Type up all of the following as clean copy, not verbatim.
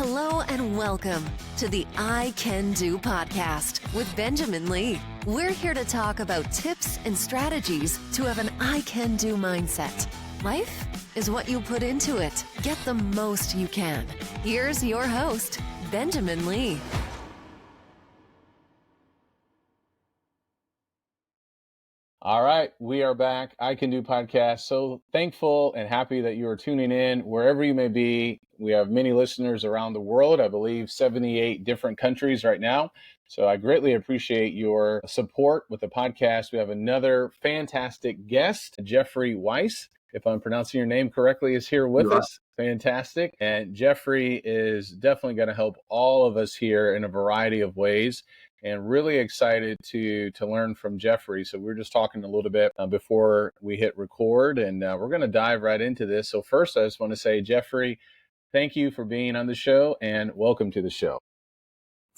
Hello and welcome to the I Can Do podcast with Benjamin Lee. We're here to talk about tips and strategies to have an I Can Do mindset. Life is what you put into it. Get the most you can. Here's your host, Benjamin Lee. All right, we are back. I Can Do podcast. So thankful and happy that you are tuning in wherever you may be. We have many listeners around the world, I believe 78 different countries right now. So I greatly appreciate your support with the podcast. We have another fantastic guest, Jeffrey Weiss, if I'm pronouncing your name correctly, is here with us. Fantastic. And Jeffrey is definitely going to help all of us here in a variety of ways. And really excited to learn from Jeffrey. So we're just talking a little bit before we hit record, and we're going to dive right into this. So first, I just want to say, Jeffrey, thank you for being on the show and welcome to the show.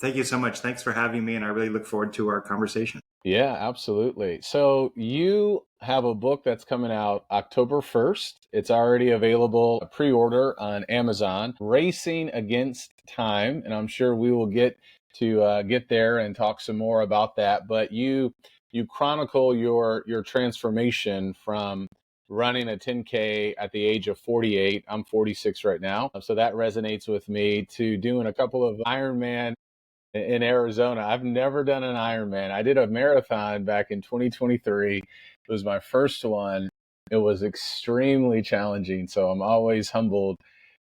Thank you so much. Thanks for having me, and I really look forward to our conversation. Yeah, absolutely. So you have a book that's coming out October 1st. It's already available, pre-order on Amazon, Racing Against Time, and I'm sure we will get there and talk some more about that. But you chronicle your transformation from running a 10K at the age of 48. I'm 46 right now, so that resonates with me, to doing a couple of Ironman in Arizona. I've never done an Ironman. I did a marathon back in 2023. It was my first one. It was extremely challenging, so I'm always humbled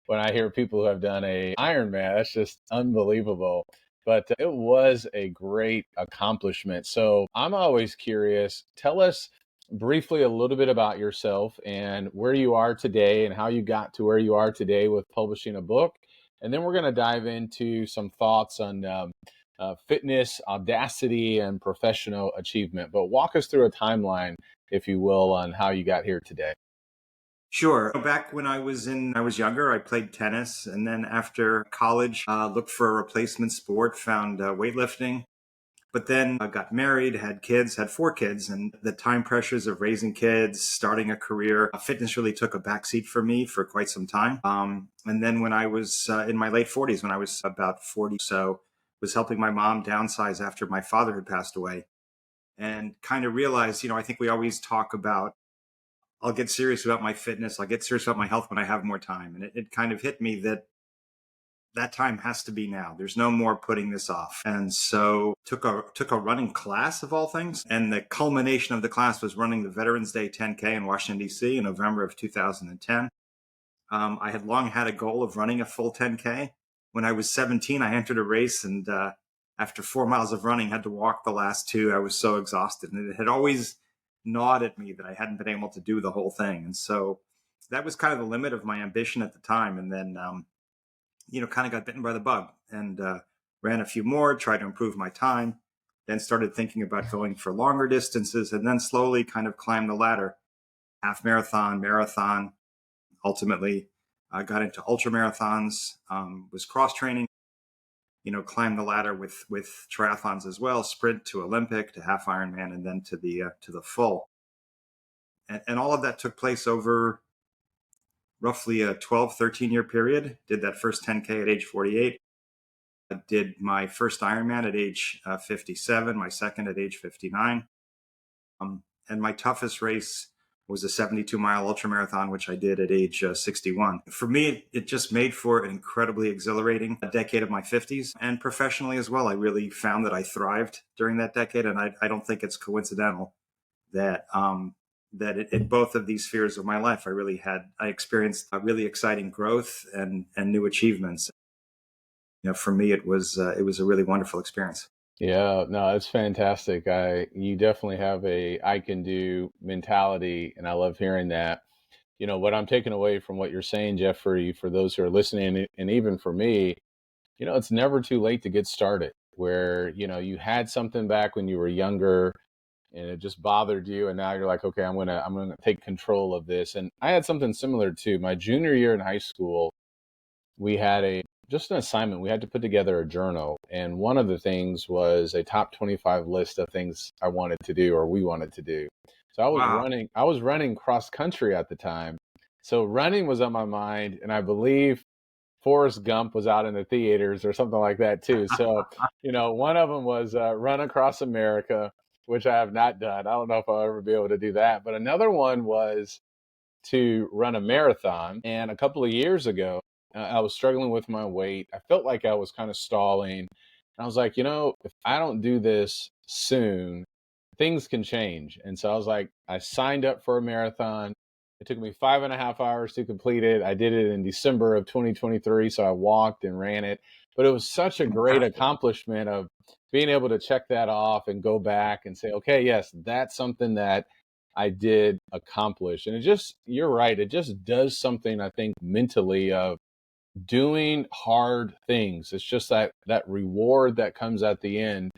when I hear people who have done a Ironman. That's just unbelievable. But it was a great accomplishment. So I'm always curious. Tell us briefly a little bit about yourself and where you are today and how you got to where you are today with publishing a book. And then we're going to dive into some thoughts on fitness, Audacity, and professional achievement. But walk us through a timeline, if you will, on how you got here today. Sure. Back when I was younger, I played tennis, and then after college, looked for a replacement sport, found weightlifting. But then I got married, had kids, had 4 kids, and the time pressures of raising kids, starting a career, fitness really took a backseat for me for quite some time. And then when I was in my late 40s, when I was about 40, so was helping my mom downsize after my father had passed away, and kind of realized, I think we always talk about, I'll get serious about my fitness, I'll get serious about my health when I have more time. And it kind of hit me that time has to be now. There's no more putting this off. And so took a running class, of all things. And the culmination of the class was running the Veterans Day 10K in Washington, D.C. in November of 2010. I had long had a goal of running a full 10K. When I was 17, I entered a race, and after 4 miles of running, had to walk the last 2. I was so exhausted. And it had always gnawed at me that I hadn't been able to do the whole thing. And so that was kind of the limit of my ambition at the time. And then, kind of got bitten by the bug, and ran a few more, tried to improve my time, then started thinking about going for longer distances, and then slowly kind of climbed the ladder, half marathon, marathon. Ultimately, I got into ultra marathons, was cross training, climbed the ladder with triathlons as well, sprint to Olympic, to half Ironman, and then to the full. And all of that took place over roughly a 12, 13-year period. Did that first 10K at age 48. I did my first Ironman at age 57, my second at age 59. And my toughest race was a 72-mile ultramarathon, which I did at age 61. For me, it just made for an incredibly exhilarating decade of my 50s. And professionally as well, I really found that I thrived during that decade. And I don't think it's coincidental that in both of these spheres of my life, I experienced a really exciting growth and new achievements. For me, it was a really wonderful experience. Yeah, no, it's fantastic. You definitely have a I can do mentality, and I love hearing that. What I'm taking away from what you're saying, Jeffrey, for those who are listening, and even for me, it's never too late to get started. Where, you had something back when you were younger and it just bothered you, and now you're like, okay, I'm gonna take control of this. And I had something similar too. My junior year in high school, we had just an assignment. We had to put together a journal. And one of the things was a top 25 list of things I wanted to do, or we wanted to do. So I was running cross country at the time. So running was on my mind. And I believe Forrest Gump was out in the theaters or something like that too. So, one of them was Run Across America, which I have not done. I don't know if I'll ever be able to do that. But another one was to run a marathon. And a couple of years ago, I was struggling with my weight. I felt like I was kind of stalling. And I was like, if I don't do this soon, things can change. And so I was like, I signed up for a marathon. It took me 5.5 hours to complete it. I did it in December of 2023. So I walked and ran it. But it was such a great accomplishment of being able to check that off and go back and say, okay, yes, that's something that I did accomplish. And you're right. It just does something, I think, mentally of doing hard things. It's just that reward that comes at the end.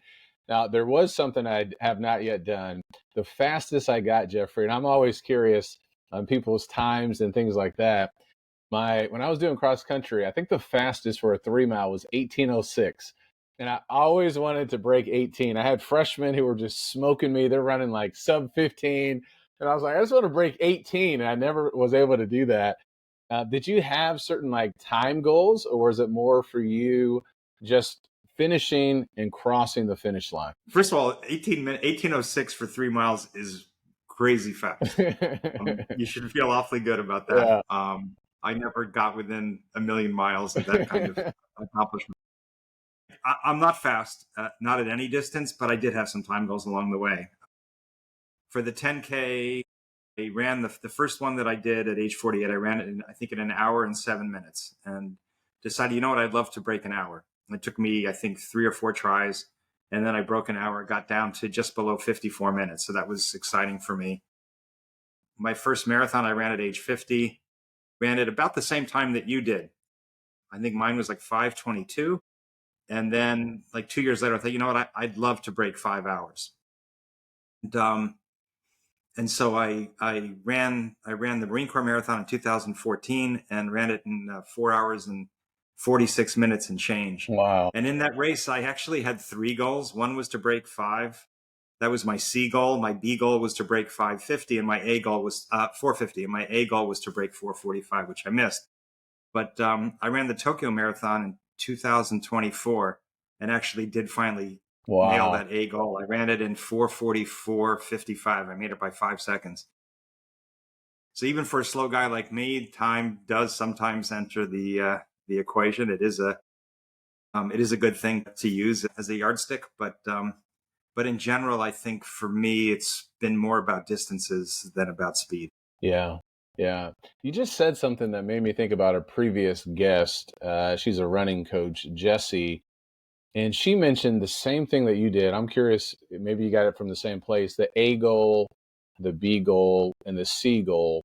Now, there was something I have not yet done. The fastest I got, Jeffrey, and I'm always curious on people's times and things like that. When I was doing cross country, I think the fastest for a 3-mile was 18:06. And I always wanted to break 18. I had freshmen who were just smoking me. They're running like sub 15. And I was like, I just want to break 18. And I never was able to do that. Did you have certain like time goals, or was it more for you just finishing and crossing the finish line? First of all, 18:06 for 3 miles is crazy fast. You should feel awfully good about that. Yeah. I never got within a million miles of that kind of accomplishment. I'm not fast, not at any distance, but I did have some time goals along the way. For the 10K, I ran the first one that I did at age 48. I ran it I think in an hour and 7 minutes, and decided, you know what, I'd love to break an hour. It took me, I think, 3 or 4 tries, and then I broke an hour, got down to just below 54 minutes. So that was exciting for me. My first marathon I ran at age 50, ran it about the same time that you did. I think mine was like 5:22. And then like 2 years later, I thought, you know what, I'd love to break 5 hours. And so I ran the Marine Corps Marathon in 2014 and ran it in 4 hours and 46 minutes and change. Wow. And in that race, I actually had 3 goals. One was to break 5. That was my C goal. My B goal was to break 5:50, and my A goal was 4:50. And my A goal was to break 4:45, which I missed. But I ran the Tokyo Marathon in 2024 and actually did finally nail that A goal. I ran it in 4:44:55. I made it by 5 seconds. So even for a slow guy like me, time does sometimes enter the equation. It is a good thing to use as a yardstick, but in general, I think for me, it's been more about distances than about speed. Yeah. Yeah. You just said something that made me think about a previous guest. She's a running coach, Jessie, and she mentioned the same thing that you did. I'm curious, maybe you got it from the same place, the A goal, the B goal, and the C goal.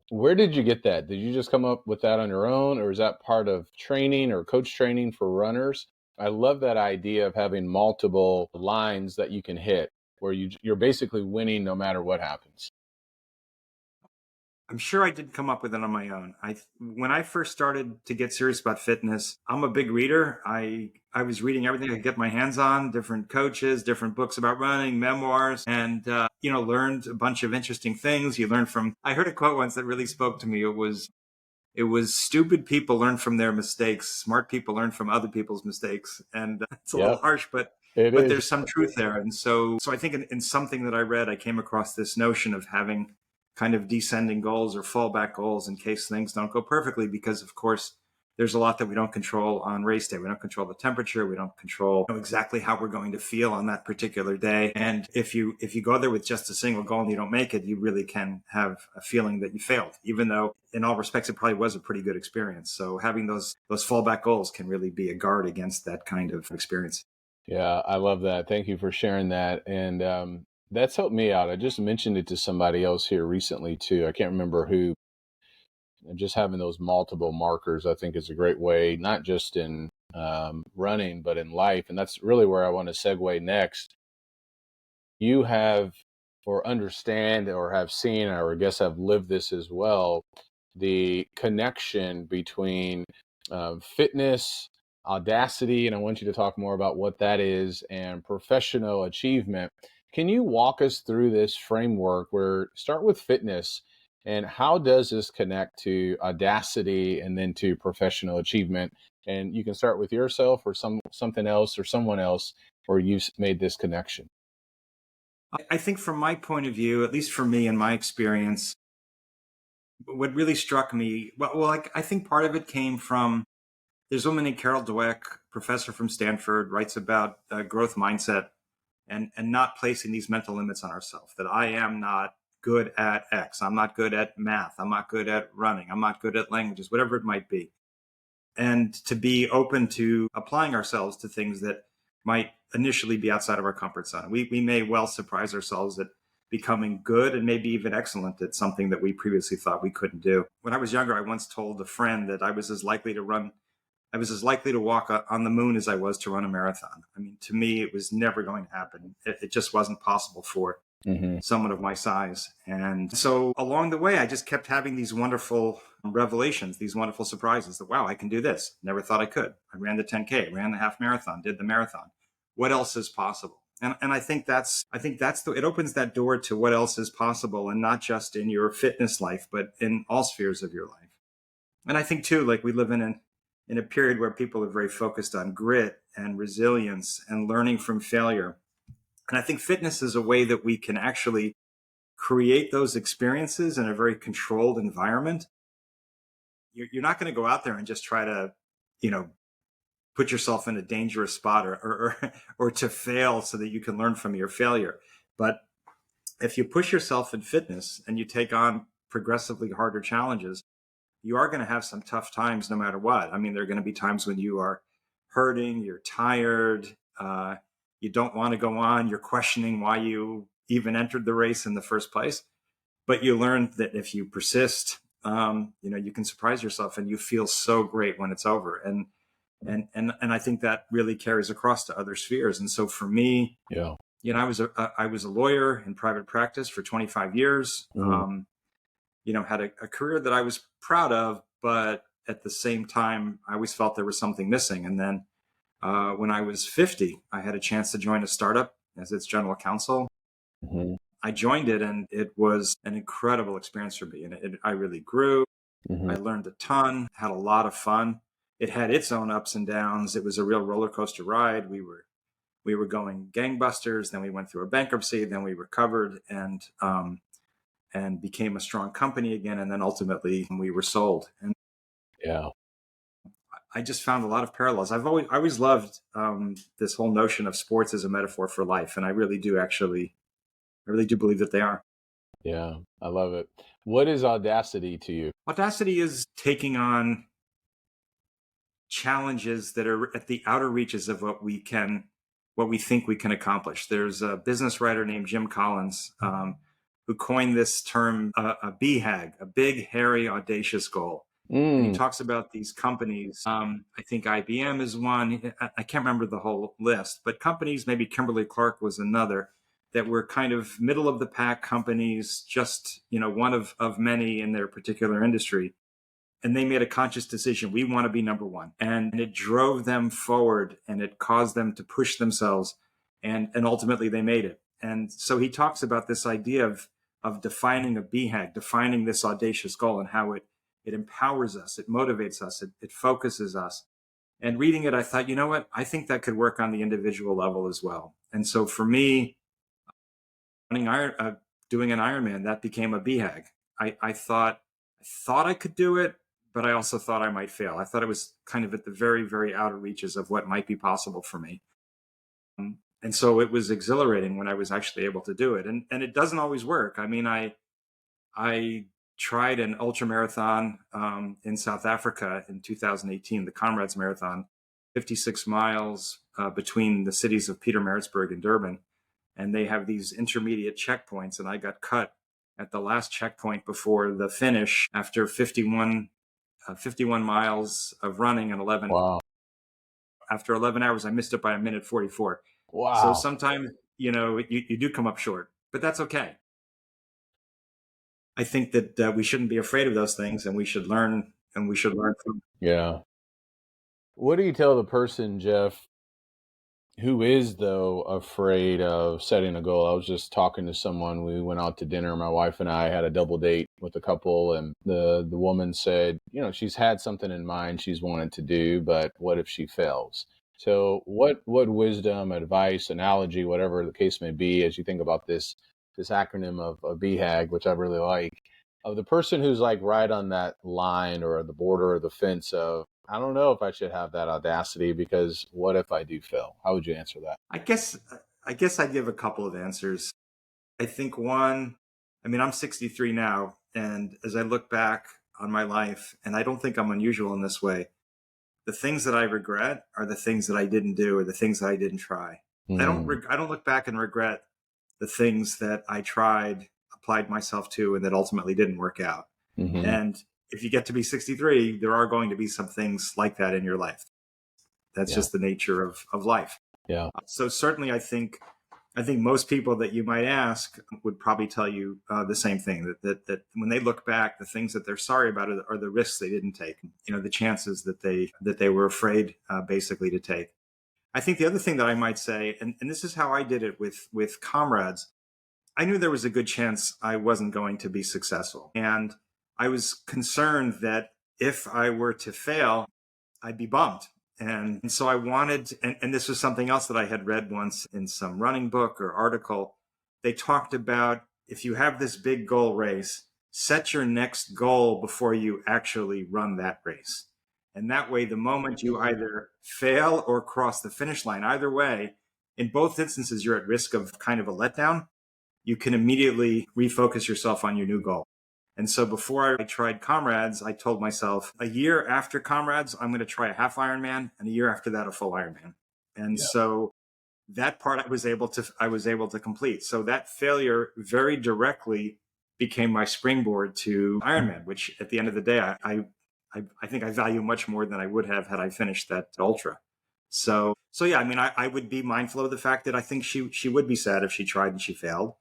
Where did you get that? Did you just come up with that on your own, or is that part of training or coach training for runners? I love that idea of having multiple lines that you can hit, where you're basically winning no matter what happens. I'm sure I did come up with it on my own. When I first started to get serious about fitness, I'm a big reader. I was reading everything I could get my hands on, different coaches, different books about running, memoirs, and learned a bunch of interesting things. I heard a quote once that really spoke to me. It was stupid people learn from their mistakes, smart people learn from other people's mistakes. And it's a little harsh, but there's some truth there. And so I think in something that I read, I came across this notion of having kind of descending goals or fallback goals in case things don't go perfectly, because of course there's a lot that we don't control on race day. We don't control the temperature. We don't control exactly how we're going to feel on that particular day. And if you go there with just a single goal and you don't make it, you really can have a feeling that you failed, even though in all respects, it probably was a pretty good experience. So having those fallback goals can really be a guard against that kind of experience. Yeah, I love that. Thank you for sharing that. And that's helped me out. I just mentioned it to somebody else here recently too. I can't remember who. And just having those multiple markers, I think, is a great way, not just in running, but in life. And that's really where I want to segue next. You have, or understand, or have seen, or I guess have lived this as well, the connection between fitness, Audacity, and I want you to talk more about what that is, and professional achievement. Can you walk us through this framework where start with fitness And how does this connect to Audacity and then to professional achievement? And you can start with yourself or something else or someone else where you made this connection. I think from my point of view, at least for me and my experience, what really struck me, I think part of it came from, there's a woman named Carol Dweck, professor from Stanford, writes about growth mindset and not placing these mental limits on ourselves, that I am not good at X. I'm not good at math. I'm not good at running. I'm not good at languages, whatever it might be. And to be open to applying ourselves to things that might initially be outside of our comfort zone. We may well surprise ourselves at becoming good and maybe even excellent at something that we previously thought we couldn't do. When I was younger, I once told a friend that I was as likely to walk on the moon as I was to run a marathon. I mean, to me, it was never going to happen. It just wasn't possible for someone of my size. And so along the way, I just kept having these wonderful revelations, these wonderful surprises that, wow, I can do this. Never thought I could. I ran the 10K, ran the half marathon, did the marathon. What else is possible? And I think it opens that door to what else is possible, and not just in your fitness life, but in all spheres of your life. And I think too, like, we live in a period where people are very focused on grit and resilience and learning from failure. And I think fitness is a way that we can actually create those experiences in a very controlled environment. You're not going to go out there and just try to, put yourself in a dangerous spot or to fail so that you can learn from your failure. But if you push yourself in fitness and you take on progressively harder challenges, you are going to have some tough times no matter what. I mean, there are going to be times when you are hurting, you're tired, you don't want to go on, you're questioning why you even entered the race in the first place. But you learn that if you persist, you can surprise yourself, and you feel so great when it's over. And I think that really carries across to other spheres. And so for me, I was a lawyer in private practice for 25 years. Had a career that I was proud of, but at the same time, I always felt there was something missing. And then when I was 50, I had a chance to join a startup as its general counsel. I joined it, and it was an incredible experience for me. And I really grew. I learned a ton, had a lot of fun. It had its own ups and downs. It was a real roller coaster ride. We were going gangbusters. Then we went through a bankruptcy. Then we recovered and became a strong company again. And then ultimately we were sold. And I just found a lot of parallels. I always loved this whole notion of sports as a metaphor for life. And I really do believe that they are. Yeah, I love it. What is Audacity to you? Audacity is taking on challenges that are at the outer reaches of what we think we can accomplish. There's a business writer named Jim Collins who coined this term, a BHAG, a big, hairy, audacious goal. And he talks about these companies. I think IBM is one. I can't remember the whole list, but companies, maybe Kimberly-Clark was another, that were kind of middle of the pack companies, just, one of many in their particular industry. And they made a conscious decision. We want to be number one. And it drove them forward, and it caused them to push themselves. And ultimately they made it. And so he talks about this idea of defining a BHAG, defining this audacious goal, and how it empowers us, it motivates us, it focuses us. And reading it, I thought, you know what? I think that could work on the individual level as well. And so for me, doing an Ironman, that became a BHAG. I thought I could do it, but I also thought I might fail. I thought it was kind of at the very, very outer reaches of what might be possible for me. And so it was exhilarating when I was actually able to do it. And it doesn't always work. I mean, I tried an ultra marathon in South Africa in 2018, the Comrades Marathon, 56 miles between the cities of Pietermaritzburg and Durban. And they have these intermediate checkpoints. And I got cut at the last checkpoint before the finish after 51 miles of running and 11. Wow. After 11 hours, I missed it by a minute 44. Wow. So sometimes, you do come up short, but that's okay. I think that we shouldn't be afraid of those things, and we should learn from them. Yeah. What do you tell the person, Jeff, who is, though, afraid of setting a goal. I was just talking to someone. We went out to dinner. My wife and I had a double date with a couple, and the woman said, she's had something in mind she's wanted to do, but what if she fails? So what wisdom, advice, analogy, whatever the case may be, as you think about this acronym of BHAG, which I really like, of the person who's like right on that line or the border or the fence of, I don't know if I should have that audacity because what if I do fail? How would you answer that? I guess I'd give a couple of answers. I think one, I'm 63 now, and as I look back on my life, and I don't think I'm unusual in this way, the things that I regret are the things that I didn't do or the things that I didn't try. I don't look back and regret the things that I tried, applied myself to, and that ultimately didn't work out. Mm-hmm. And if you get to be 63, there are going to be some things like that in your life. That's just the nature of life. Yeah. So certainly I think most people that you might ask would probably tell you the same thing, that when they look back, the things that they're sorry about are the risks they didn't take, the chances that they were afraid basically to take. I think the other thing that I might say, and this is how I did it with comrades, I knew there was a good chance I wasn't going to be successful. And I was concerned that if I were to fail, I'd be bummed. And so I wanted, and this was something else that I had read once in some running book or article. They talked about, if you have this big goal race, set your next goal before you actually run that race. And that way, the moment you either fail or cross the finish line, either way, in both instances, you're at risk of kind of a letdown. You can immediately refocus yourself on your new goal. And so before I tried Comrades, I told myself a year after Comrades, I'm going to try a half Ironman, and a year after that, a full Ironman. And so that part I was able to complete. So that failure very directly became my springboard to Ironman, which at the end of the day, I think I value much more than I would have had I finished that ultra. So yeah, I would be mindful of the fact that I think she would be sad if she tried and she failed.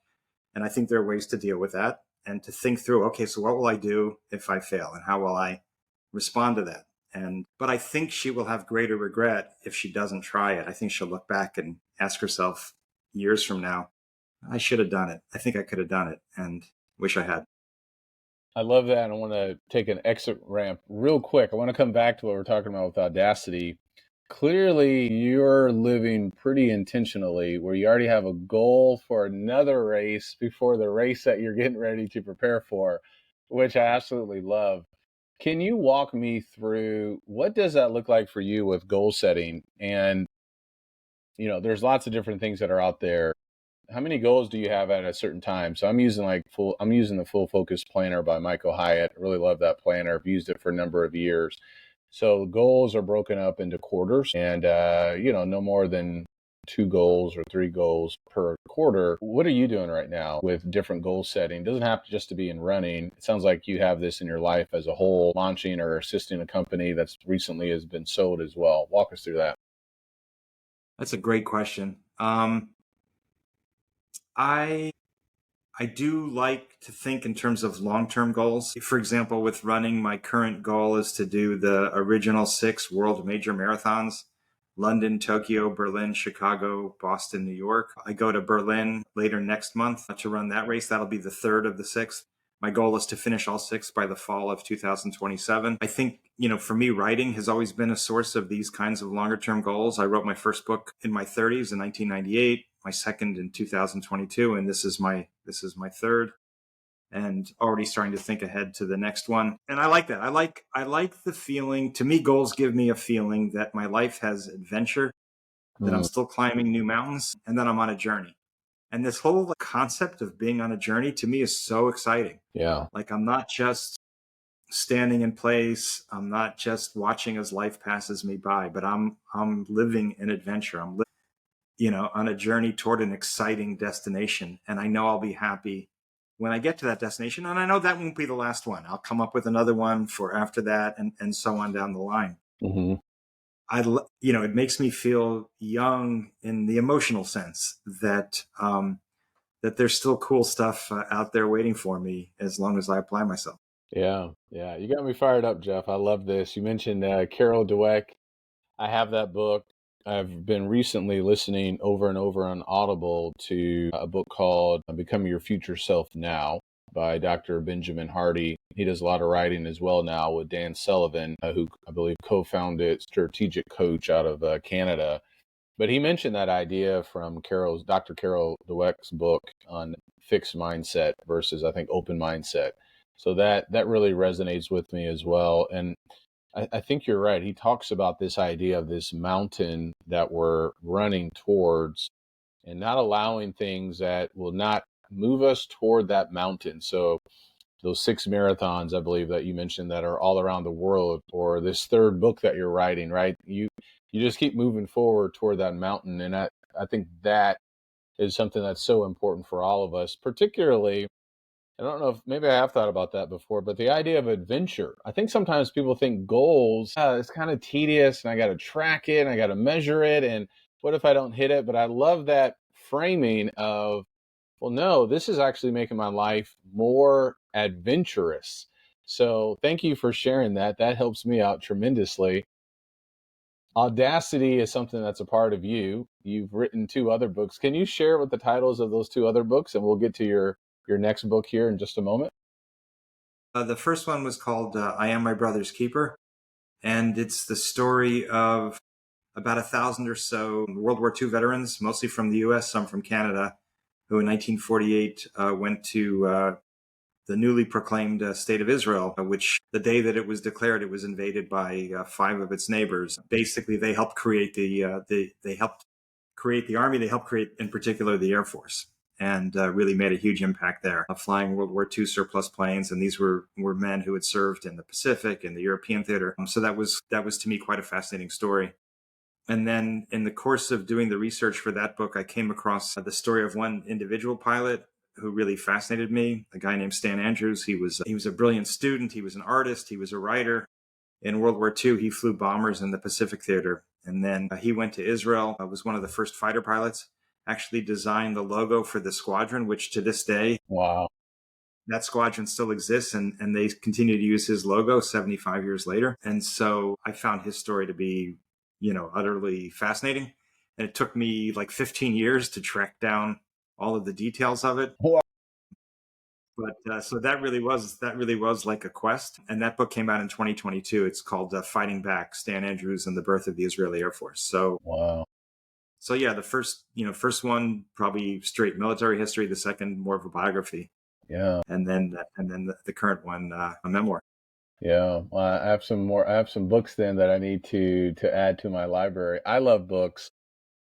And I think there are ways to deal with that and to think through, okay, so what will I do if I fail and how will I respond to that? But I think she will have greater regret if she doesn't try it. I think she'll look back and ask herself years from now, I should have done it. I think I could have done it and wish I had. I love that. I want to take an exit ramp real quick. I want to come back to what we're talking about with Audacity. Clearly, you're living pretty intentionally where you already have a goal for another race before the race that you're getting ready to prepare for, which I absolutely love. Can you walk me through what does that look like for you with goal setting? And, there's lots of different things that are out there. How many goals do you have at a certain time? So I'm using the Full Focus Planner by Michael Hyatt. I really love that planner. I've used it for a number of years. So goals are broken up into quarters and, no more than 2 goals or 3 goals per quarter. What are you doing right now with different goal setting? It doesn't have to just to be in running. It sounds like you have this in your life as a whole, launching or assisting a company that's recently has been sold as well. Walk us through that. That's a great question. I do like to think in terms of long-term goals. For example, with running, my current goal is to do the original 6 world major marathons: London, Tokyo, Berlin, Chicago, Boston, New York. I go to Berlin later next month to run that race. That'll be the 3rd of the 6th. My goal is to finish all 6 by the fall of 2027. I think, for me, writing has always been a source of these kinds of longer term goals. I wrote my first book in my 30s in 1998, my second in 2022, and this is my 3rd, and already starting to think ahead to the next one. And I like that. I like the feeling. To me, goals give me a feeling that my life has adventure, that I'm still climbing new mountains, and that I'm on a journey. And this whole concept of being on a journey to me is so exciting. Yeah. Like, I'm not just standing in place. I'm not just watching as life passes me by, but I'm living an adventure. I'm on a journey toward an exciting destination. And I know I'll be happy when I get to that destination. And I know that won't be the last one. I'll come up with another one for after that, and so on down the line. Mm-hmm. It makes me feel young in the emotional sense that there's still cool stuff out there waiting for me as long as I apply myself. Yeah. Yeah. You got me fired up, Jeff. I love this. You mentioned Carol Dweck. I have that book. I've been recently listening over and over on Audible to a book called Become Your Future Self Now by Dr. Benjamin Hardy. He does a lot of writing as well now with Dan Sullivan, who I believe co-founded Strategic Coach out of Canada. But he mentioned that idea from Dr. Carol Dweck's book on fixed mindset versus, I think, open mindset. So that really resonates with me as well. And I think you're right. He talks about this idea of this mountain that we're running towards and not allowing things that will not move us toward that mountain. So those 6 marathons, I believe, that you mentioned that are all around the world, or this third book that you're writing, right? You just keep moving forward toward that mountain. And I think that is something that's so important for all of us, particularly, I don't know if maybe I have thought about that before, but the idea of adventure. I think sometimes people think goals, it's kind of tedious and I got to track it and I got to measure it. And what if I don't hit it? But I love that framing of, well, no, this is actually making my life more adventurous. So thank you for sharing that. That helps me out tremendously. Audacity is something that's a part of you. You've written 2 other books. Can you share what the titles of those 2 other books? And we'll get to your next book here in just a moment. The first one was called I Am My Brother's Keeper. And it's the story of about 1,000 or so World War II veterans, mostly from the US, some from Canada, who in 1948 went to the newly proclaimed state of Israel, which the day that it was declared, it was invaded by 5 of its neighbors. Basically, they helped create they helped create the army. They helped create, in particular, the Air Force, and really made a huge impact there. Flying World War II surplus planes, and these were men who had served in the Pacific and the European theater. So that was to me quite a fascinating story. And then in the course of doing the research for that book, I came across the story of one individual pilot who really fascinated me, a guy named Stan Andrews. He was a brilliant student. He was an artist. He was a writer. In World War II, he flew bombers in the Pacific theater. And then he went to Israel, was one of the first fighter pilots, actually designed the logo for the squadron, which to this day, Wow. that squadron still exists, and they continue to use his logo 75 years later. And so I found his story to be, utterly fascinating. And it took me like 15 years to track down all of the details of it. Wow. But so that really was like a quest. And that book came out in 2022. It's called Fighting Back: Stan Andrews and the Birth of the Israeli Air Force. So Wow. So yeah, the first one probably straight military history. The second more of a biography. Yeah. And then the current one, a memoir. Yeah. Well, I have some books then that I need to add to my library. I love books.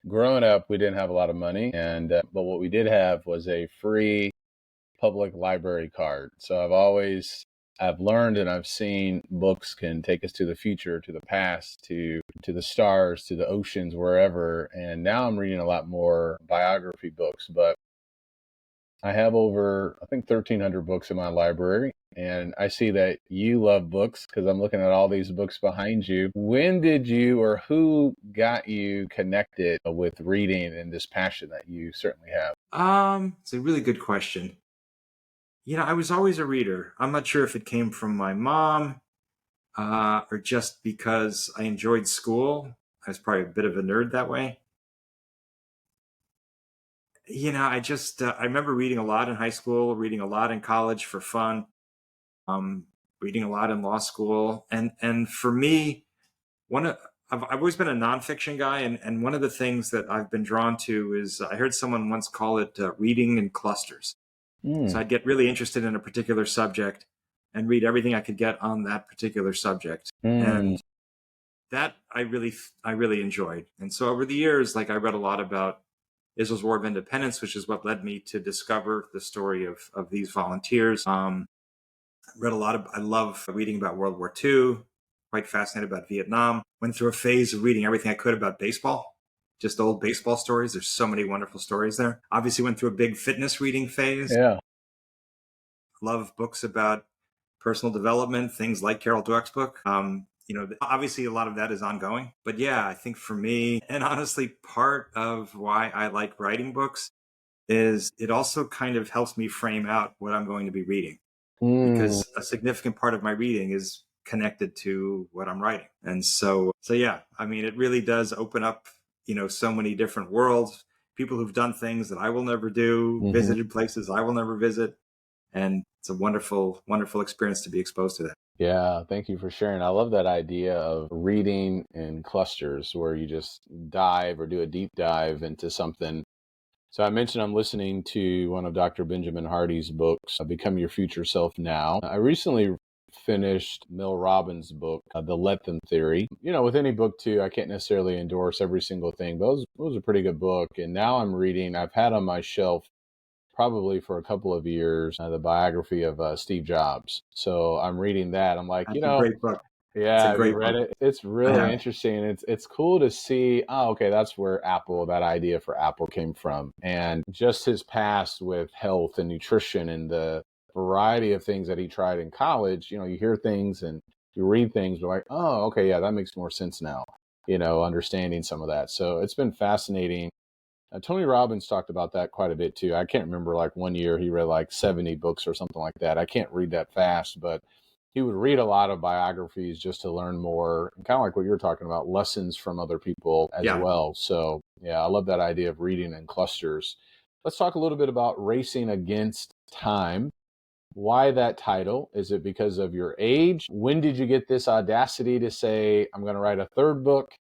Growing up, we didn't have a lot of money, and but what we did have was a free public library card. So I've learned and I've seen books can take us to the future, to the past, to the stars, to the oceans, wherever. And now I'm reading a lot more biography books, but I have over, I think, 1,300 books in my library. And I see that you love books because I'm looking at all these books behind you. When did you, or who got you connected with reading and this passion that you certainly have? It's a really good question. I was always a reader. I'm not sure if it came from my mom or just because I enjoyed school. I was probably a bit of a nerd that way. I remember reading a lot in high school, reading a lot in college for fun, reading a lot in law school. And for me, I've always been a nonfiction guy. And one of the things that I've been drawn to is I heard someone once call it reading in clusters. So I'd get really interested in a particular subject and read everything I could get on that particular subject. And that I really enjoyed. And so over the years, like I read a lot about Israel's War of Independence, which is what led me to discover the story of these volunteers. I love reading about World War II, quite fascinated about Vietnam. Went through a phase of reading everything I could about baseball, just old baseball stories. There's so many wonderful stories there. Obviously went through a big fitness reading phase. Yeah. Love books about personal development, things like Carol Dweck's book. Obviously a lot of that is ongoing. But yeah, I think for me, and honestly, part of why I like writing books is it also kind of helps me frame out what I'm going to be reading. Because a significant part of my reading is connected to what I'm writing. And so yeah, I mean, it really does open up so many different worlds, people who've done things that I will never do, visited places I will never visit. And it's a wonderful, wonderful experience to be exposed to that. Yeah, thank you for sharing. I love that idea of reading in clusters where you just dive or do a deep dive into something. So I mentioned I'm listening to one of Dr. Benjamin Hardy's books, Become Your Future Self Now. I recently finished Mel Robbins' book, The Let Them Theory. With any book too, I can't necessarily endorse every single thing, but it was a pretty good book. And now I've had on my shelf probably for a couple of years, the biography of Steve Jobs. So I'm reading that. I'm like, That's a great book. It's yeah, a have you great read book. it? It's I really have. interesting. It's cool to see, oh, okay, that's where that idea for Apple came from. And just his past with health and nutrition and the variety of things that he tried in college. You hear things and you read things, but like, oh, okay, yeah, that makes more sense now, understanding some of that. So it's been fascinating. Tony Robbins talked about that quite a bit too. I can't remember, like one year he read like 70 books or something like that. I can't read that fast, but he would read a lot of biographies just to learn more, kind of like what you're talking about, lessons from other people as Yeah. well. So yeah, I love that idea of reading in clusters. Let's talk a little bit about Racing Against Time. Why that title? Is it because of your age? When did you get this audacity to say, I'm going to write a third book?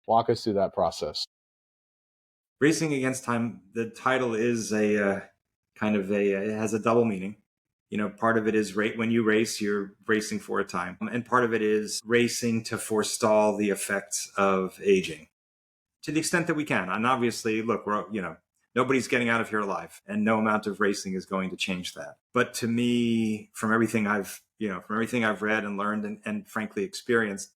Walk us through that process. Racing Against Time, the title is a kind of it has a double meaning. Part of it is when you race, you're racing for a time. And part of it is racing to forestall the effects of aging to the extent that we can. And obviously, look, nobody's getting out of here alive, and no amount of racing is going to change that. But to me, from everything I've read and learned and frankly experienced,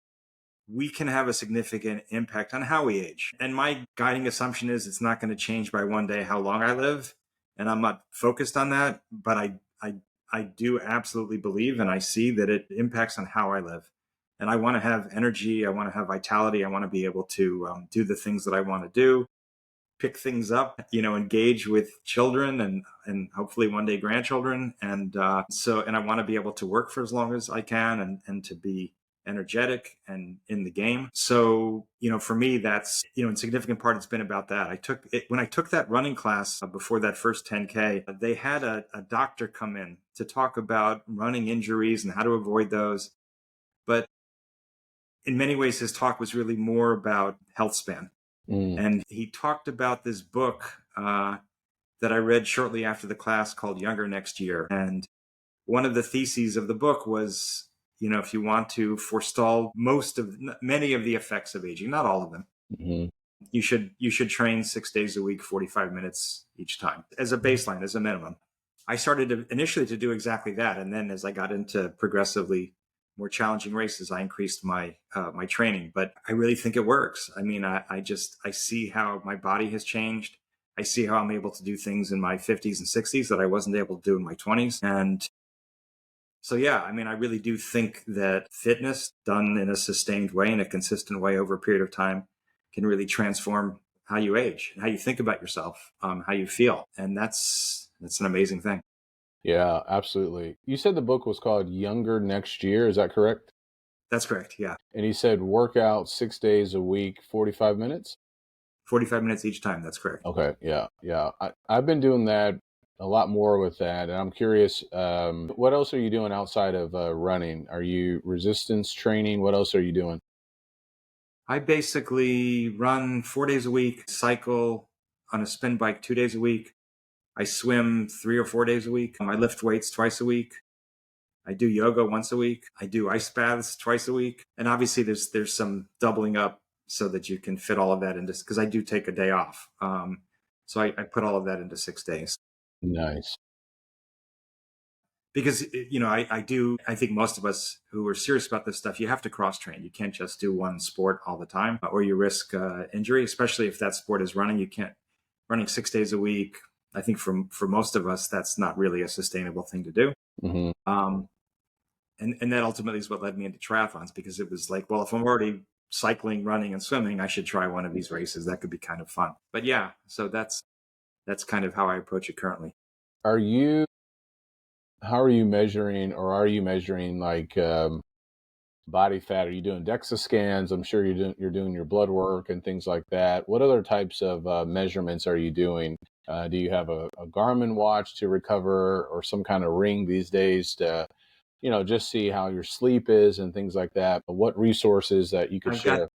we can have a significant impact on how we age. And my guiding assumption is it's not going to change by one day how long I live. And I'm not focused on that, but I do absolutely believe and I see that it impacts on how I live. And I want to have energy. I want to have vitality. I want to be able to do the things that I want to do, pick things up, engage with children and hopefully one day grandchildren. And and I want to be able to work for as long as I can and to be energetic and in the game. So, for me, that's, in significant part, it's been about that. When I took that running class before that first 10K, they had a doctor come in to talk about running injuries and how to avoid those. But in many ways, his talk was really more about health span. And he talked about this book that I read shortly after the class called Younger Next Year. And one of the theses of the book was, if you want to forestall many of the effects of aging, not all of them, you should train 6 days a week, 45 minutes each time as a baseline, as a minimum. I started initially to do exactly that. And then as I got into progressively more challenging races, I increased my training. But I really think it works. I mean, I see how my body has changed. I see how I'm able to do things in my 50s and 60s that I wasn't able to do in my 20s. And so, yeah, I mean, I really do think that fitness done in a sustained way, in a consistent way over a period of time, can really transform how you age, how you think about yourself, how you feel. And that's an amazing thing. Yeah, absolutely. You said the book was called Younger Next Year. Is that correct? That's correct. Yeah. And he said work out 6 days a week, 45 minutes? 45 minutes each time. That's correct. Okay. Yeah. Yeah. I've been doing that a lot more with that. And I'm curious, what else are you doing outside of running? Are you resistance training? What else are you doing? I basically run 4 days a week, cycle on a spin bike 2 days a week. I swim 3 or 4 days a week. I lift weights twice a week. I do yoga once a week. I do ice baths twice a week. And obviously there's some doubling up so that you can fit all of that into, because I do take a day off. So I put all of that into 6 days. Nice. Because, I think most of us who are serious about this stuff, you have to cross train. You can't just do one sport all the time or you risk injury, especially if that sport is running. You can't running 6 days a week. I think for most of us, that's not really a sustainable thing to do. And that ultimately is what led me into triathlons, because it was like, well, if I'm already cycling, running, and swimming, I should try one of these races. That could be kind of fun. But yeah, so that's kind of how I approach it currently. How are you measuring, or are you measuring like body fat? Are you doing DEXA scans? I'm sure you're doing your blood work and things like that. What other types of measurements are you doing? Do you have a Garmin watch to recover, or some kind of ring these days to, just see how your sleep is and things like that? But what resources that you could I've got share? I've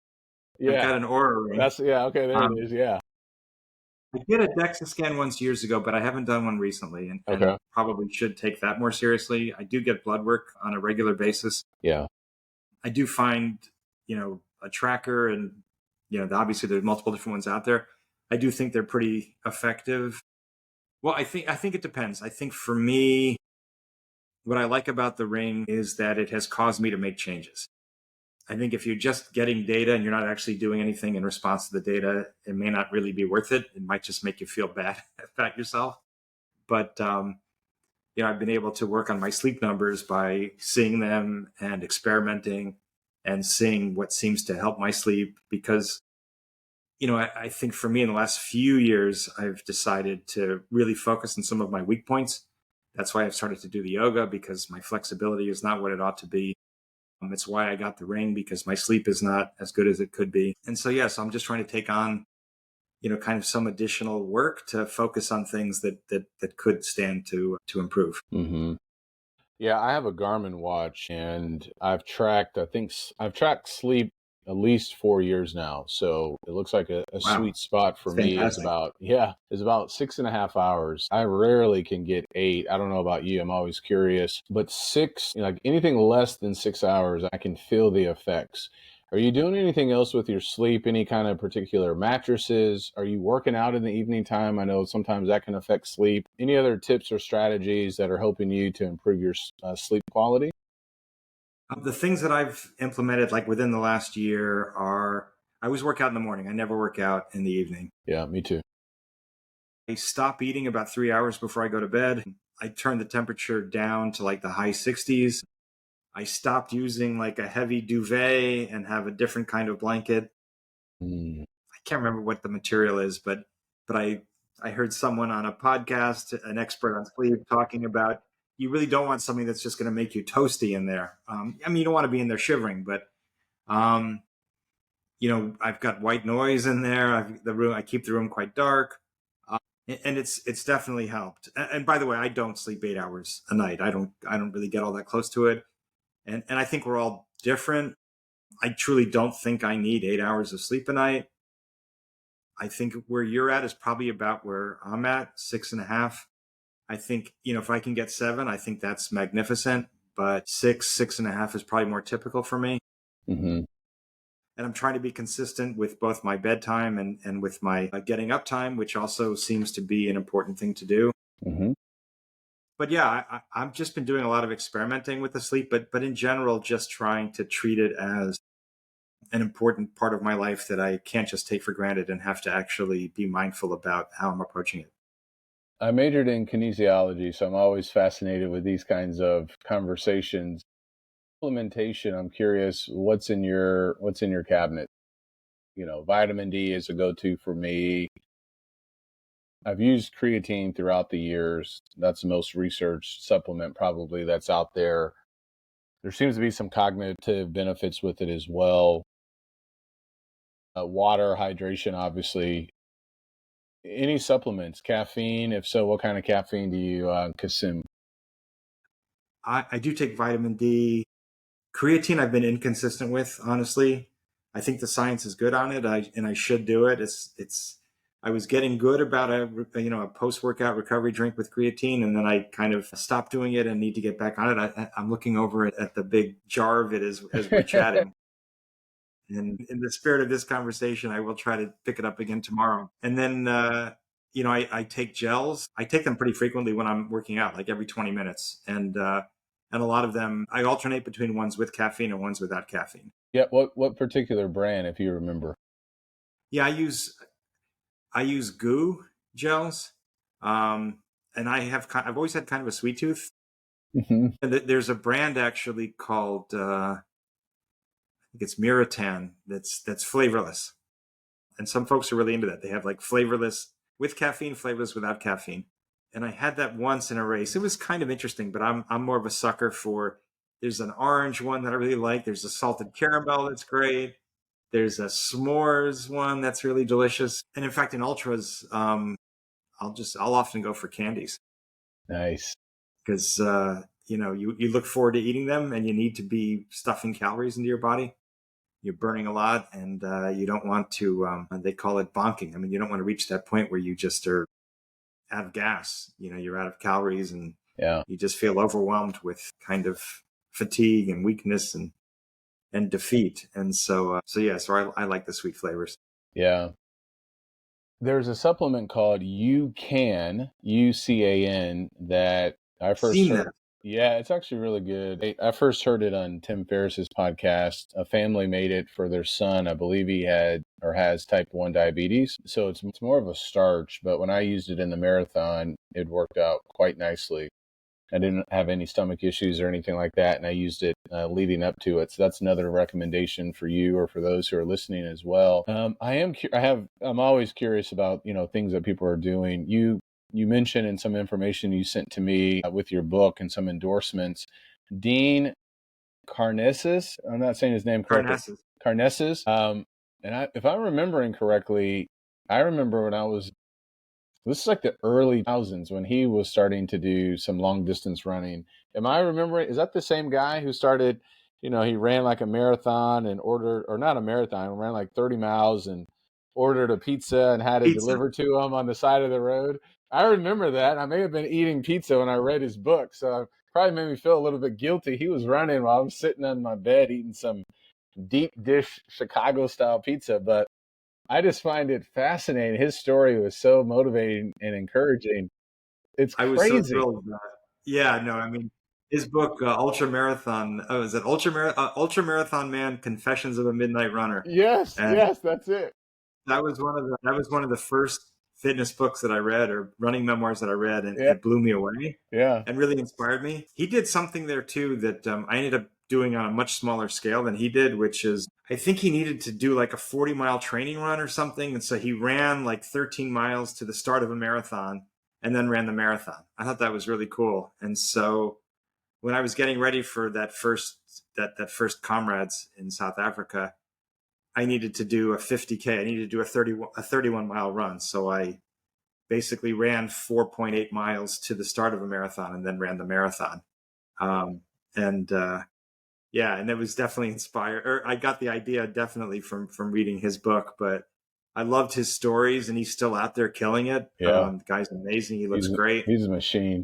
Yeah, got an aura ring. yeah. Okay, there it Um, is. Yeah. I did a DEXA scan once years ago, but I haven't done one recently, and Okay. probably should take that more seriously. I do get blood work on a regular basis. Yeah. I do find, a tracker, and obviously there's multiple different ones out there. I do think they're pretty effective. Well, I think it depends. I think for me, what I like about the ring is that it has caused me to make changes. I think if you're just getting data and you're not actually doing anything in response to the data, it may not really be worth it. It might just make you feel bad about yourself. But I've been able to work on my sleep numbers by seeing them and experimenting and seeing what seems to help my sleep. Because I think for me in the last few years, I've decided to really focus on some of my weak points. That's why I've started to do the yoga, because my flexibility is not what it ought to be. It's why I got the ring, because my sleep is not as good as it could be. And so, yes, I'm just trying to take on, kind of some additional work to focus on things that could stand to improve. Hmm. Yeah, I have a Garmin watch, and I've tracked sleep at least 4 years now. So it looks like a Wow, sweet spot for it's me fantastic. is about 6.5 hours. I rarely can get 8. I don't know about you. I'm always curious, but six, like anything less than 6 hours, I can feel the effects. Are you doing anything else with your sleep? Any kind of particular mattresses? Are you working out in the evening time? I know sometimes that can affect sleep. Any other tips or strategies that are helping you to improve your sleep quality? The things that I've implemented, like within the last year, are I always work out in the morning. I never work out in the evening. Yeah, me too. I stop eating about 3 hours before I go to bed. I turn the temperature down to like the high 60s. I stopped using like a heavy duvet and have a different kind of blanket. Mm. I can't remember what the material is, but I heard someone on a podcast, an expert on sleep, talking about you really don't want something that's just going to make you toasty in there. I mean, you don't want to be in there shivering, but um, I've got white noise in there. I keep the room quite dark, uh, and it's definitely helped. And by the way, I don't sleep 8 hours a night. I don't really get all that close to it. And I think we're all different. I truly don't think I need 8 hours of sleep a night. I think where you're at is probably about where I'm at, 6.5. I think, if I can get 7, I think that's magnificent. But 6.5 is probably more typical for me. Hmm. And I'm trying to be consistent with both my bedtime and with my getting up time, which also seems to be an important thing to do. Hmm. But yeah, I've just been doing a lot of experimenting with the sleep, but in general, just trying to treat it as an important part of my life that I can't just take for granted and have to actually be mindful about how I'm approaching it. I majored in kinesiology, so I'm always fascinated with these kinds of conversations. Supplementation, I'm curious, what's in your cabinet? Vitamin D is a go-to for me. I've used creatine throughout the years. That's the most researched supplement probably that's out there. There seems to be some cognitive benefits with it as well. Water, hydration, obviously. Any supplements, caffeine? If so, what kind of caffeine do you consume? I do take vitamin D. Creatine, I've been inconsistent with, honestly. I think the science is good on it, and I should do it. It's. I was getting good about a post workout recovery drink with creatine, and then I kind of stopped doing it and need to get back on it. I'm looking over it at the big jar of it as we're chatting. And in the spirit of this conversation, I will try to pick it up again tomorrow. And then, I take gels. I take them pretty frequently when I'm working out, like every 20 minutes. And a lot of them, I alternate between ones with caffeine and ones without caffeine. Yeah, what particular brand, if you remember? Yeah, I use goo gels. Um, and I've always had kind of a sweet tooth. Hmm. And there's a brand actually called, I think it's Miritan, that's flavorless. And some folks are really into that. They have like flavorless with caffeine, flavorless without caffeine. And I had that once in a race. It was kind of interesting, but I'm more of a sucker for There's an orange one that I really like. There's a salted caramel that's great. There's a s'mores one that's really delicious. And in fact, in ultras, I'll often go for candies Nice. because you look forward to eating them, and you need to be stuffing calories into your body. You're burning a lot, and you don't want to. They call it bonking. I mean, you don't want to reach that point where you just are out of gas. You're out of calories, and Yeah. you just feel overwhelmed with kind of fatigue and weakness and defeat. And so I like the sweet flavors. Yeah. There's a supplement called UCAN, that I first Seen heard. that. Yeah, it's actually really good. I first heard it on Tim Ferriss's podcast. A family made it for their son. I believe he had or has type 1 diabetes. So it's more of a starch, but when I used it in the marathon, it worked out quite nicely. I didn't have any stomach issues or anything like that, and I used it leading up to it. So that's another recommendation for you or for those who are listening as well. I'm always curious about things that people are doing. You mentioned in some information you sent to me with your book and some endorsements, Dean Karnazes. I'm not saying his name correctly. Karnazes. And if I'm remembering correctly, I remember when I was. This is like the early 2000s when he was starting to do some long distance running. Am I remembering? Is that the same guy who started, he ran like a marathon and ordered, or not a marathon, ran like 30 miles and ordered a pizza and had it Pizza. delivered to him on the side of the road? I remember that. I may have been eating pizza when I read his book. So it probably made me feel a little bit guilty. He was running while I was sitting on my bed eating some deep dish Chicago style pizza. But I just find it fascinating. His story was so motivating and encouraging. It's I was so crazy. thrilled with that. Yeah, no, I mean, his book, Ultra Marathon, is it Ultra Marathon Man, Confessions of a Midnight Runner? Yes, And yes, that's it. that was one of the first fitness books that I read, or running memoirs that I read, and Yeah, it blew me away yeah. and really inspired me. He did something there too that I ended up doing on a much smaller scale than he did, which is I think he needed to do like a 40-mile training run or something. And so he ran like 13 miles to the start of a marathon and then ran the marathon. I thought that was really cool. And so when I was getting ready for that first comrades in South Africa, I needed to do a 50K. I needed to do a 31-mile run. So I basically ran 4.8 miles to the start of a marathon and then ran the marathon. Um, and and it was definitely inspired. Or I got the idea definitely from reading his book, but I loved his stories, and he's still out there killing it. Yeah. The guy's amazing. He looks He's great, he's a machine.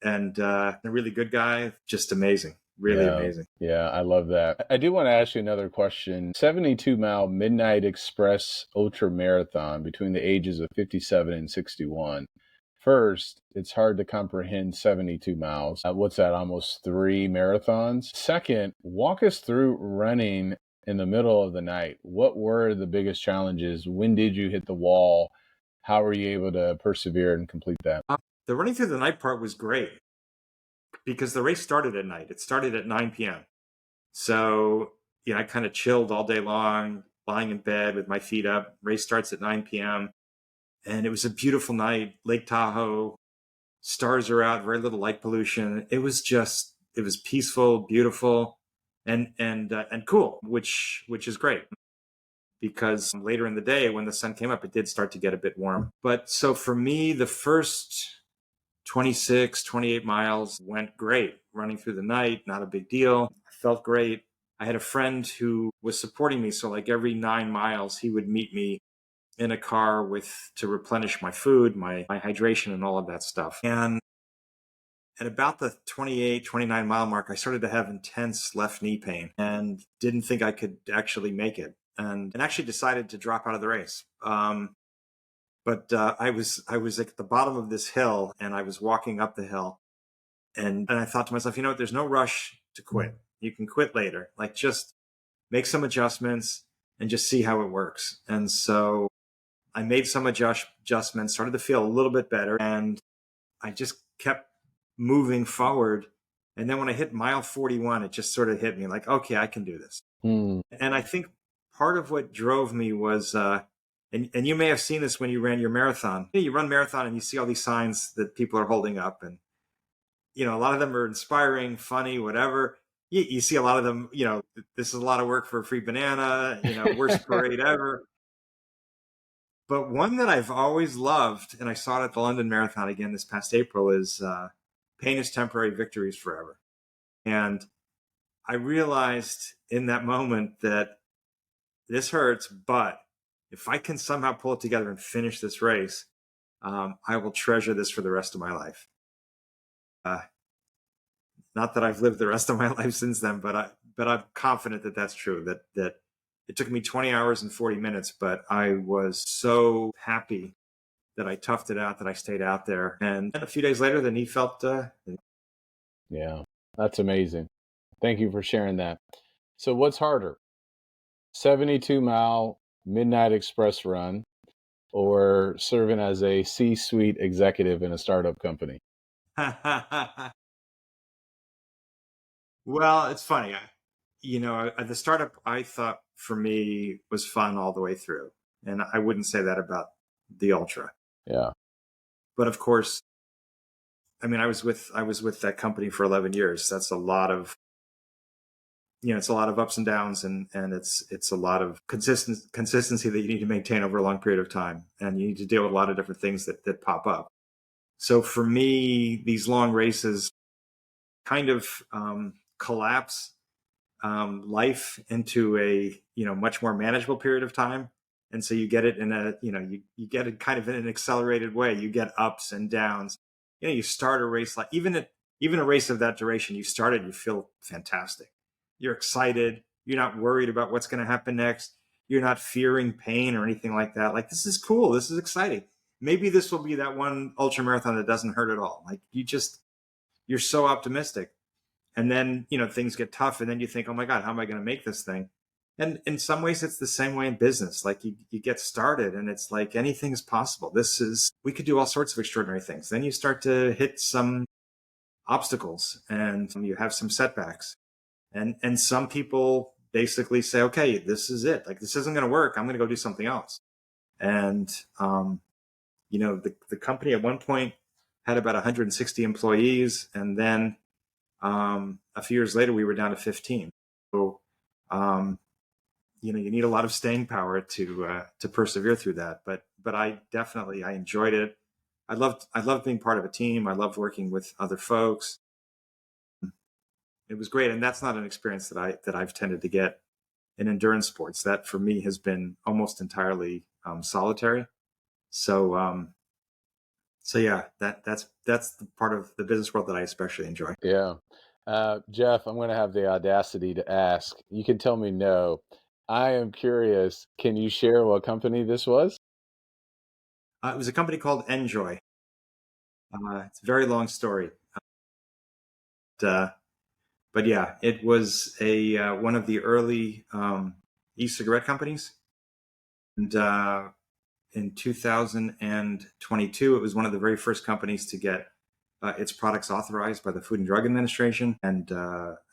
and a really good guy. Just amazing, really Yeah. amazing. Yeah, I love that. I do want to ask you another question. 72-mile Midnight Express Ultra Marathon between the ages of 57 and 61. First, it's hard to comprehend 72 miles. What's that, almost 3 marathons? Second, walk us through running in the middle of the night. What were the biggest challenges? When did you hit the wall? How were you able to persevere and complete that? The running through the night part was great because the race started at night. It started at 9 p.m. So, I kind of chilled all day long, lying in bed with my feet up. Race starts at 9 p.m. And it was a beautiful night, Lake Tahoe, stars are out, very little light pollution. It was peaceful, beautiful, and cool, which is great, because later in the day when the sun came up, it did start to get a bit warm. But so for me, the first 26, 28 miles went great. Running through the night, not a big deal. I felt great. I had a friend who was supporting me, so like every 9 miles, he would meet me in a car to replenish my food, my hydration, and all of that stuff. And at about the 28, 29 mile mark, I started to have intense left knee pain and didn't think I could actually make it, and actually decided to drop out of the race. But I was at the bottom of this hill, and I was walking up the hill, and I thought to myself, there's no rush to quit. You can quit later. Like, just make some adjustments and just see how it works. And so I made some adjustments, started to feel a little bit better, and I just kept moving forward. And then when I hit mile 41, it just sort of hit me like, okay, I can do this. And I think part of what drove me was, and you may have seen this when you ran your marathon. You run marathon and you see all these signs that people are holding up, and a lot of them are inspiring, funny, whatever. You see a lot of them, this is a lot of work for a free banana, worst parade ever. But one that I've always loved, and I saw it at the London Marathon again this past April, is pain is temporary, victory is forever. And I realized in that moment that this hurts, but if I can somehow pull it together and finish this race, I will treasure this for the rest of my life. Not that I've lived the rest of my life since then, but I'm confident that that's true. That it took me 20 hours and 40 minutes, but I was so happy that I toughed it out, that I stayed out there. And a few days later, the knee felt. Yeah, that's amazing. Thank you for sharing that. So what's harder, 72-mile midnight express run or serving as a C-suite executive in a startup company? Well, it's funny. The startup I thought for me was fun all the way through, and I wouldn't say that about the ultra. Yeah. But of course, I mean, I was with that company for 11 years. That's a lot of, it's a lot of ups and downs, and it's a lot of consistency that you need to maintain over a long period of time, and you need to deal with a lot of different things that pop up. So for me, these long races kind of collapse life into a much more manageable period of time, and so you get it in a you get it kind of in an accelerated way. You get ups and downs. You start a race, like even a race of that duration, you started, you feel fantastic, you're excited, you're not worried about what's going to happen next, you're not fearing pain or anything like that. Like, this is cool, this is exciting, maybe this will be that one ultra marathon that doesn't hurt at all. Like, you're so optimistic. And then, things get tough, and then you think, oh my God, how am I going to make this thing? And in some ways, it's the same way in business. Like, you get started and it's like anything is possible. We could do all sorts of extraordinary things. Then you start to hit some obstacles and you have some setbacks. And some people basically say, okay, this is it. Like, this isn't going to work. I'm going to go do something else. And, the company at one point had about 160 employees. And then a few years later, we were down to 15. So, you need a lot of staying power to persevere through that. But I enjoyed it. I loved being part of a team. I loved working with other folks. It was great, and that's not an experience that I've tended to get in endurance sports. That for me has been almost entirely solitary. So yeah, that's the part of the business world that I especially enjoy. Yeah. Jeff, I'm going to have the audacity to ask. You can tell me no. I am curious. Can you share what company this was? It was a company called Enjoy. It's a very long story. But yeah, it was one of the early e-cigarette companies. And in 2022, it was one of the very first companies to get its products authorized by the Food and Drug Administration, and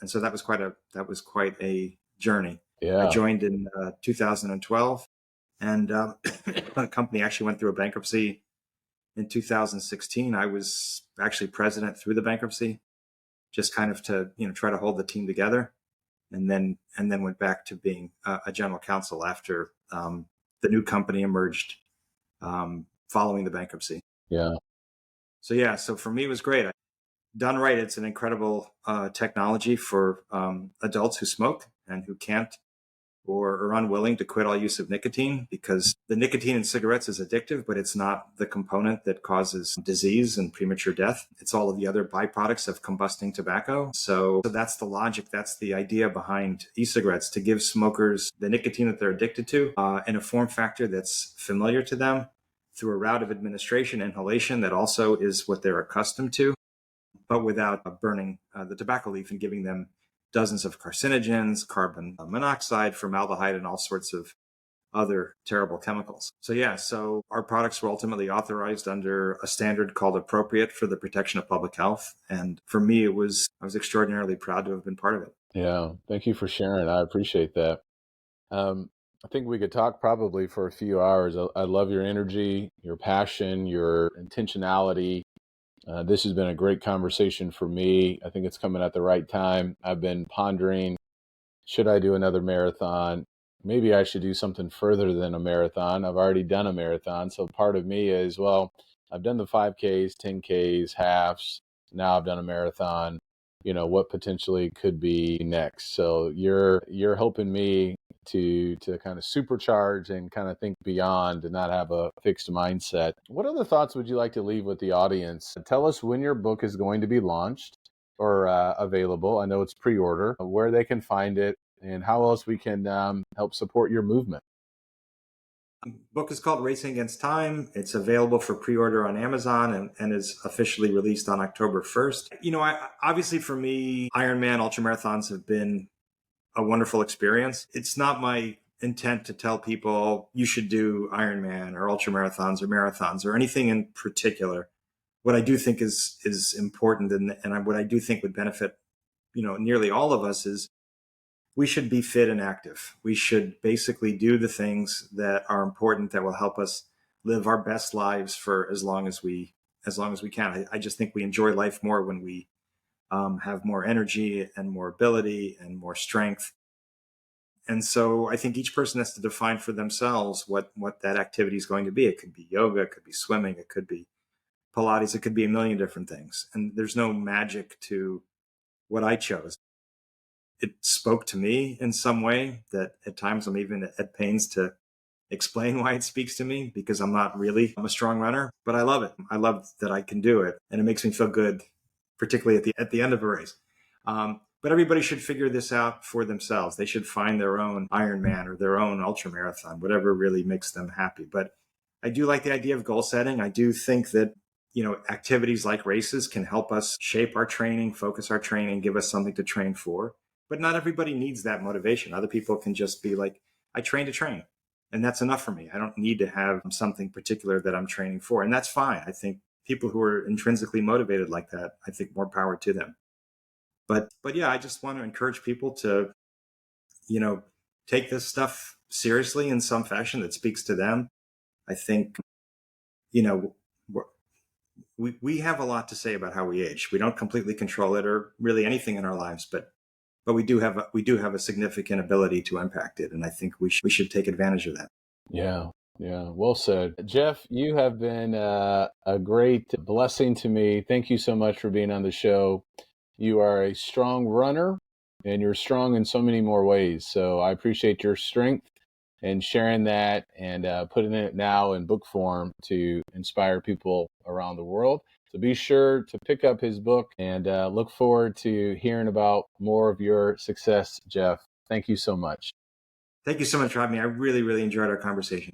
so that was quite a journey. Yeah. I joined in 2012, and the company actually went through a bankruptcy in 2016. I was actually president through the bankruptcy, just kind of to try to hold the team together, and then went back to being a general counsel after the new company emerged following the bankruptcy. Yeah. So for me, it was great. Done right, it's an incredible technology for adults who smoke and who can't or are unwilling to quit all use of nicotine, because the nicotine in cigarettes is addictive, but it's not the component that causes disease and premature death. It's all of the other byproducts of combusting tobacco. So that's the logic. That's the idea behind e-cigarettes, to give smokers the nicotine that they're addicted to in a form factor that's familiar to them, through a route of administration, inhalation, that also is what they're accustomed to, but without burning the tobacco leaf and giving them dozens of carcinogens, carbon monoxide, formaldehyde, and all sorts of other terrible chemicals. So our products were ultimately authorized under a standard called Appropriate for the Protection of Public Health. And for me, I was extraordinarily proud to have been part of it. Yeah. Thank you for sharing. I appreciate that. I think we could talk probably for a few hours. I love your energy, your passion, your intentionality. This has been a great conversation for me. I think it's coming at the right time. I've been pondering, should I do another marathon? Maybe I should do something further than a marathon. I've already done a marathon. So part of me is, well, I've done the 5Ks, 10Ks, halves. Now I've done a marathon. What potentially could be next. So you're helping me to kind of supercharge and kind of think beyond and not have a fixed mindset. What other thoughts would you like to leave with the audience? Tell us when your book is going to be launched or available. I know it's pre-order, where they can find it, and how else we can help support your movement. The book is called Racing Against Time. It's available for pre-order on Amazon and is officially released on October 1st. Obviously for me, Ironman ultramarathons have been a wonderful experience. It's not my intent to tell people you should do Ironman or ultramarathons or marathons or anything in particular. What I do think is important and what I do think would benefit, nearly all of us is we should be fit and active. We should basically do the things that are important that will help us live our best lives for as long as we can. I just think we enjoy life more when we have more energy and more ability and more strength. And so I think each person has to define for themselves what that activity is going to be. It could be yoga, it could be swimming, it could be Pilates, it could be a million different things. And there's no magic to what I chose. It spoke to me in some way that at times I'm even at pains to explain why it speaks to me, because I'm a strong runner, but I love it. I love that I can do it. And it makes me feel good, particularly at the end of a race. But everybody should figure this out for themselves. They should find their own Ironman or their own ultramarathon, whatever really makes them happy. But I do like the idea of goal setting. I do think that activities like races can help us shape our training, focus our training, give us something to train for. But not everybody needs that motivation. Other people can just be like, I train to train, and that's enough for me. I don't need to have something particular that I'm training for. And that's fine. I think people who are intrinsically motivated like that, I think more power to them. But yeah, I just want to encourage people to, take this stuff seriously in some fashion that speaks to them. I think, we have a lot to say about how we age. We don't completely control it or really anything in our lives, but we do have a significant ability to impact it, and I think we should take advantage of that. Yeah, well said. Jeff, you have been a great blessing to me. Thank you so much for being on the show. You are a strong runner, and you're strong in so many more ways. So I appreciate your strength and sharing that and putting it now in book form to inspire people around the world. So be sure to pick up his book and look forward to hearing about more of your success, Jeff. Thank you so much. Thank you so much for having me. I really, really enjoyed our conversation.